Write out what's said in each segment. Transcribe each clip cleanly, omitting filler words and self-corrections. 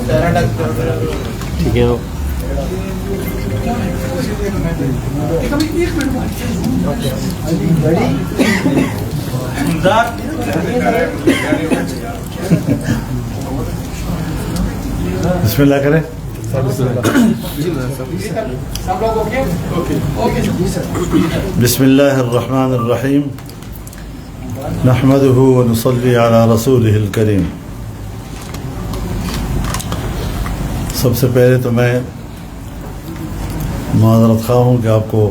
ٹھیک ہے. بسم اللہ کریں. بسم اللہ الرحمن الرحیم. نحمده ونصلي على رسوله الکریم. سب سے پہلے تو میں معذرت خواہ ہوں کہ آپ کو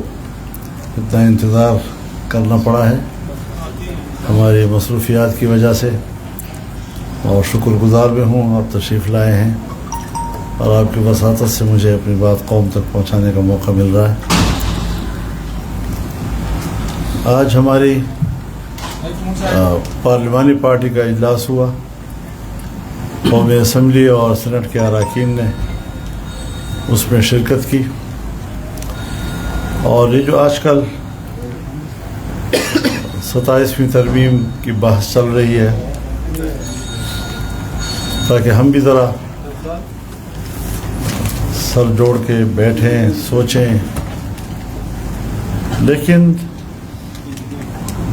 اتنا انتظار کرنا پڑا ہے ہماری مصروفیات کی وجہ سے، اور شکر گزار بھی ہوں آپ تشریف لائے ہیں اور آپ کی وساطت سے مجھے اپنی بات قوم تک پہنچانے کا موقع مل رہا ہے. آج ہماری پارلیمانی پارٹی کا اجلاس ہوا. قومی اسمبلی اور سینٹ کے اراکین نے اس میں شرکت کی، اور یہ جو آج کل 27ویں ترمیم کی بحث چل رہی ہے، تاکہ ہم بھی ذرا سر جوڑ کے بیٹھیں سوچیں. لیکن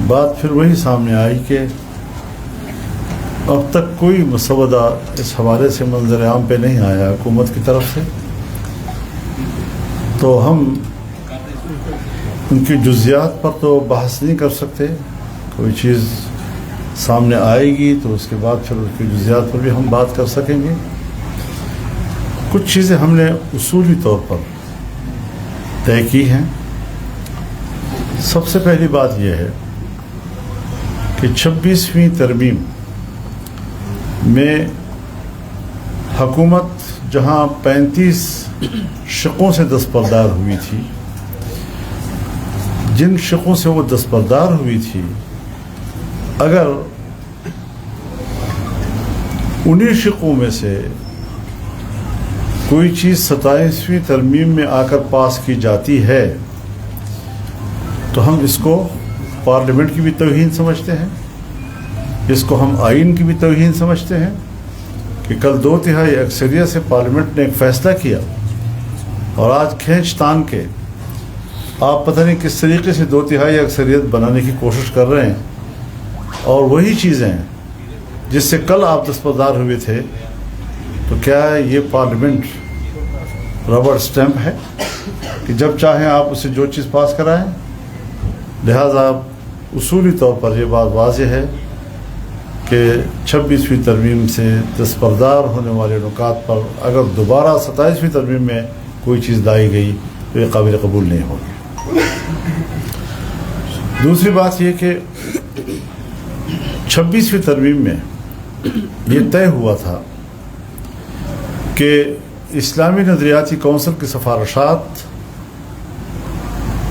بات پھر وہی سامنے آئی کہ اب تک کوئی مسودہ اس حوالے سے منظر عام پہ نہیں آیا حکومت کی طرف سے، تو ہم ان کی جزیات پر تو بحث نہیں کر سکتے. کوئی چیز سامنے آئے گی تو اس کے بعد پھر اس کی جزیات پر بھی ہم بات کر سکیں گے. کچھ چیزیں ہم نے اصولی طور پر طے کی ہیں. سب سے پہلی بات یہ ہے کہ 26ویں ترمیم میں حکومت جہاں 35 شقوں سے دستبردار ہوئی تھی، جن شقوں سے وہ دستبردار ہوئی تھی، اگر انہی شقوں میں سے کوئی چیز 27ویں ترمیم میں آ کر پاس کی جاتی ہے تو ہم اس کو پارلیمنٹ کی بھی توہین سمجھتے ہیں، اس کو ہم آئین کی بھی توہین سمجھتے ہیں کہ کل 2/3 اکثریت سے پارلیمنٹ نے ایک فیصلہ کیا، اور آج کھینچ تان کے آپ پتہ نہیں کس طریقے سے 2/3 اکثریت بنانے کی کوشش کر رہے ہیں، اور وہی چیزیں جس سے کل آپ دستبردار ہوئے تھے. تو کیا یہ پارلیمنٹ ربڑ سٹیمپ ہے کہ جب چاہیں آپ اسے جو چیز پاس کرائیں؟ لہذا اصولی طور پر یہ بات واضح ہے کہ 26ویں ترمیم سے دستبردار ہونے والے نکات پر اگر دوبارہ 27ویں ترمیم میں کوئی چیز لائی گئی تو یہ قابل قبول نہیں ہوگی. دوسری بات یہ کہ 26ویں ترمیم میں یہ طے ہوا تھا کہ اسلامی نظریاتی کونسل کی سفارشات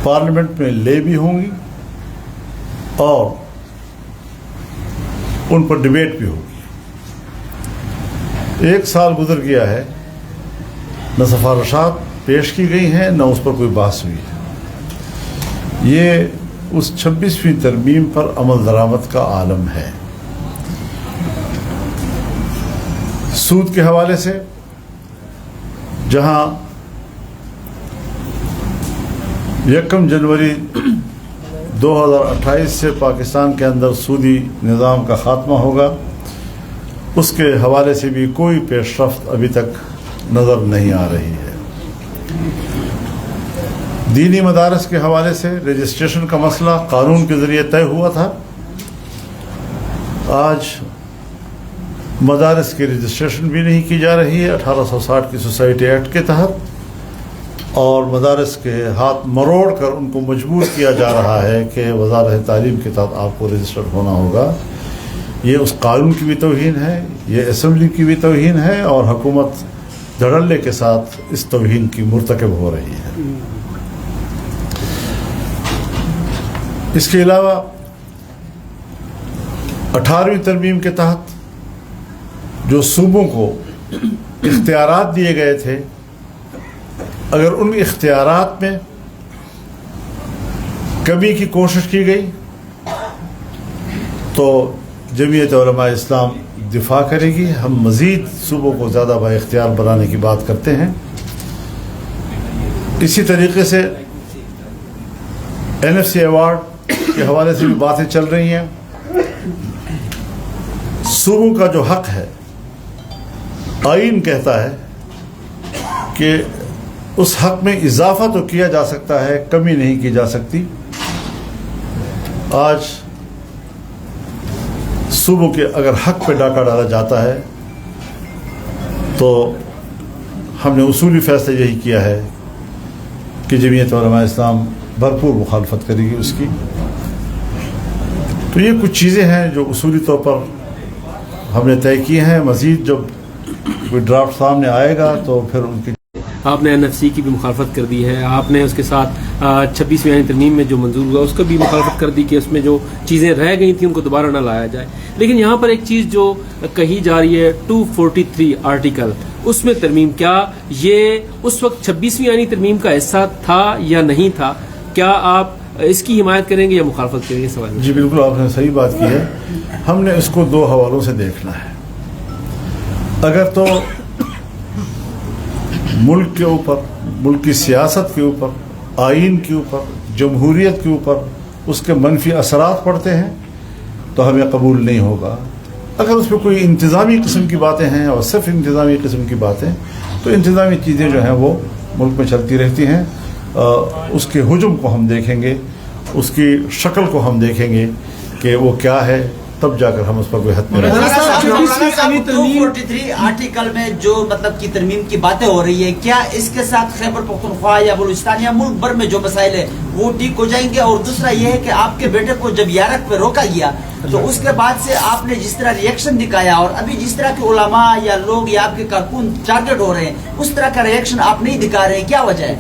پارلیمنٹ میں لے بھی ہوں گی اور ان پر ڈبیٹ بھی ہوگی. 1 سال گزر گیا ہے، نہ سفارشات پیش کی گئی ہیں نہ اس پر کوئی بحث ہوئی ہے. یہ اس 26ویں ترمیم پر عمل درآمد کا عالم ہے. سود کے حوالے سے جہاں 1 جنوری 2028 سے پاکستان کے اندر سودی نظام کا خاتمہ ہوگا، اس کے حوالے سے بھی کوئی پیش رفت ابھی تک نظر نہیں آ رہی ہے. دینی مدارس کے حوالے سے رجسٹریشن کا مسئلہ قانون کے ذریعے طے ہوا تھا. آج مدارس کی رجسٹریشن بھی نہیں کی جا رہی ہے 1860 کی سوسائٹی ایکٹ کے تحت، اور مدارس کے ہاتھ مروڑ کر ان کو مجبور کیا جا رہا ہے کہ وزارت تعلیم کے تحت آپ کو رجسٹرڈ ہونا ہوگا. یہ اس قانون کی بھی توہین ہے، یہ اسمبلی کی بھی توہین ہے، اور حکومت دھڑلے کے ساتھ اس توہین کی مرتکب ہو رہی ہے. اس کے علاوہ 18ویں ترمیم کے تحت جو صوبوں کو اختیارات دیے گئے تھے، اگر ان اختیارات میں کمی کی کوشش کی گئی تو جمعیت علماء اسلام دفاع کرے گی. ہم مزید صوبوں کو زیادہ بااختیار بنانے کی بات کرتے ہیں. اسی طریقے سے NFC ایوارڈ کے حوالے سے بھی باتیں چل رہی ہیں. صوبوں کا جو حق ہے آئین کہتا ہے کہ اس حق میں اضافہ تو کیا جا سکتا ہے, کمی نہیں کی جا سکتی. آج صوبوں کے اگر حق پہ ڈاکہ ڈالا جاتا ہے تو ہم نے اصولی فیصلہ یہی کیا ہے کہ جمعیت علماء اسلام بھرپور مخالفت کرے گی اس کی. تو یہ کچھ چیزیں ہیں جو اصولی طور پر ہم نے طے کی ہیں. مزید جب کوئی ڈرافٹ سامنے آئے گا تو پھر ان کی آپ نے NFC کی بھی مخالفت کر دی ہے, آپ نے اس کے ساتھ 26ویں آئینی ترمیم میں جو منظور ہوا اس کا بھی مخالفت کر دی کہ اس میں جو چیزیں رہ گئی تھیں ان کو دوبارہ نہ لایا جائے. لیکن یہاں پر ایک چیز جو کہی جا رہی ہے 243 آرٹیکل, اس میں ترمیم, کیا یہ اس وقت 26ویں آئینی ترمیم کا حصہ تھا یا نہیں تھا؟ کیا آپ اس کی حمایت کریں گے یا مخالفت کریں گے؟ سوال. جی بالکل, آپ نے صحیح بات کی ہے. ہم نے اس کو دو حوالوں سے دیکھنا ہے. اگر تو ملک کے اوپر, ملک کی سیاست کے اوپر, آئین کے اوپر, جمہوریت کے اوپر اس کے منفی اثرات پڑتے ہیں تو ہمیں قبول نہیں ہوگا. اگر اس میں کوئی انتظامی قسم کی باتیں ہیں اور صرف انتظامی قسم کی باتیں, تو انتظامی چیزیں جو ہیں وہ ملک میں چلتی رہتی ہیں. اس کے حجم کو ہم دیکھیں گے, اس کی شکل کو ہم دیکھیں گے کہ وہ کیا ہے, تب جا کر ہم اس پر کوئی حد میں رہیں گے. 243 آرٹیکل میں جو مطلب کی ترمیم کی باتیں ہو رہی ہے, کیا اس کے ساتھ خیبر پختونخوا یا بلوچستان یا ملک بھر میں جو مسائل ہیں وہ ٹھیک ہو جائیں گے؟ اور دوسرا یہ ہے کہ آپ کے بیٹے کو جب یارک پہ روکا گیا تو اس کے بعد سے آپ نے جس طرح ری ایکشن دکھایا اور ابھی جس طرح کے علماء یا لوگ یا آپ کے کارکن ٹارگٹ ہو رہے ہیں اس طرح کا ری ایکشن آپ نہیں دکھا رہے ہیں, کیا وجہ ہے؟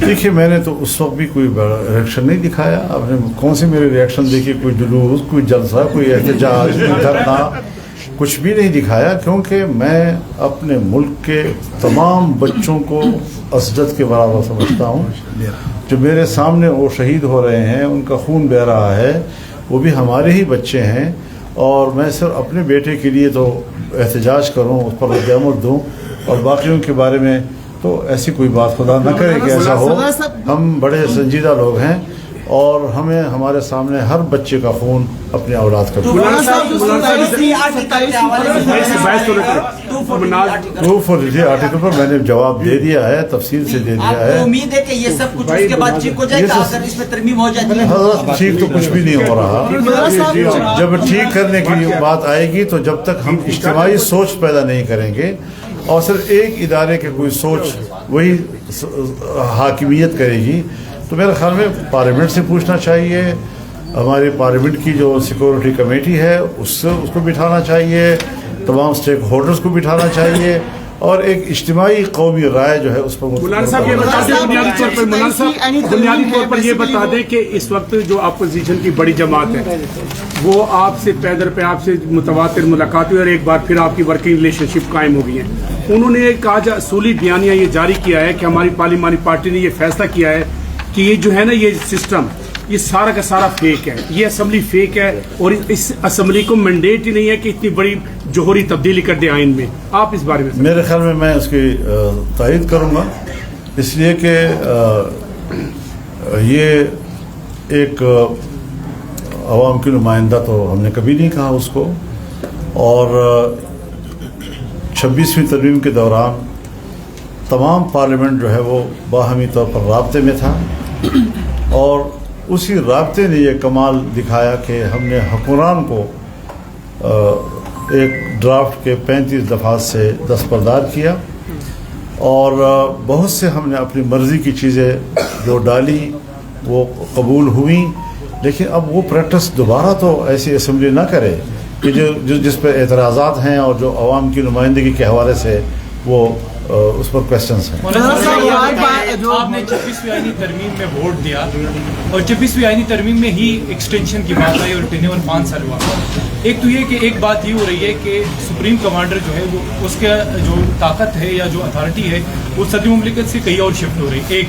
دیکھیے, میں نے تو اس وقت بھی کوئی ریئیکشن نہیں دکھایا. آپ نے کون سی میرے ریئیکشن دیکھی؟ کوئی جلوس, کوئی جلسہ, کوئی احتجاج, کوئی دھرنا, کچھ بھی نہیں دکھایا. کیونکہ میں اپنے ملک کے تمام بچوں کو اسجد کے برابر سمجھتا ہوں. جو میرے سامنے وہ شہید ہو رہے ہیں, ان کا خون بہہ رہا ہے, وہ بھی ہمارے ہی بچے ہیں. اور میں صرف اپنے بیٹے کے لیے تو احتجاج کروں, اس پر رد عمل دوں, اور باقیوں کے بارے میں تو ایسی کوئی بات خدا نہ کرے کہ ایسا ہو. ہم بڑے سنجیدہ لوگ ہیں اور ہمیں ہمارے سامنے ہر بچے کا خون اپنے اولاد کا. 243 آرٹیکل پر میں نے جواب دے دیا ہے, تفصیل سے دے دیا ہے. امید ہے کہ یہ سب کچھ اس کے بعد ٹھیک ہو جائے گا اگر اس میں ترمیم ہو جاتی ہے. حضرت ٹھیک تو کچھ بھی نہیں ہو رہا. جب ٹھیک کرنے کی بات آئے گی تو جب تک ہم اجتماعی سوچ پیدا نہیں کریں گے اور صرف ایک ادارے کے کوئی سوچ وہی حاکمیت کرے گی, تو میرے خیال میں پارلیمنٹ سے پوچھنا چاہیے, ہمارے پارلیمنٹ کی جو سیکورٹی کمیٹی ہے اس کو بٹھانا چاہیے, تمام سٹیک ہولڈرز کو بٹھانا چاہیے, اور ایک اجتماعی قومی رائے جو ہے اس پر. مولانا صاحب یہ بتا دیں بنیادی طور پر یہ بتا دیں کہ اس وقت جو اپوزیشن کی بڑی جماعت ہے وہ آپ سے پیدر پہ آپ سے متواتر ملاقات ہوئی اور ایک بار پھر آپ کی ورکنگ ریلیشن شپ قائم ہو گئی ہے. انہوں نے ایک آج اصولی بیانیہ یہ جاری کیا ہے کہ ہماری پارلیمانی پارٹی نے یہ فیصلہ کیا ہے کہ یہ جو ہے نا یہ سسٹم یہ سارا کا سارا فیک ہے, یہ اسمبلی فیک ہے, اور اس اسمبلی کو مینڈیٹ ہی نہیں ہے کہ اتنی بڑی جوہری تبدیلی کر دے آئین میں. آپ اس بارے میں میرے خیال میں اس کی تائید کروں گا, اس لیے کہ یہ ایک عوام کی نمائندہ تو ہم نے کبھی نہیں کہا اس کو, اور 26ویں ترمیم کے دوران تمام پارلیمنٹ جو ہے وہ باہمی طور پر رابطے میں تھا, اور اسی رابطے نے یہ کمال دکھایا کہ ہم نے حکمران کو ایک ڈرافٹ کے 35 دفعات سے دستبردار کیا, اور بہت سے ہم نے اپنی مرضی کی چیزیں جو ڈالی وہ قبول ہوئیں. لیکن اب وہ پریکٹس دوبارہ تو ایسی اسمبلی نہ کرے کہ جو جس پہ اعتراضات ہیں اور جو عوام کی نمائندگی کے حوالے سے وہ اس پر کوشچنس ہیں. آپ نے 26ویں آئینی ترمیم میں ووٹ دیا اور 26ویں آئینی ترمیم میں ہی ایکسٹینشن کی بات آئی اور ٹینیور 5 سال ہوا. ایک تو یہ کہ ایک بات یہ ہو رہی ہے کہ سپریم کمانڈر جو ہے وہ اس کا جو طاقت ہے یا جو اتھارٹی ہے وہ صدر مملکت سے کہیں اور شفٹ ہو رہی ہے. ایک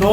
2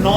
9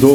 2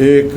1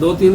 2-3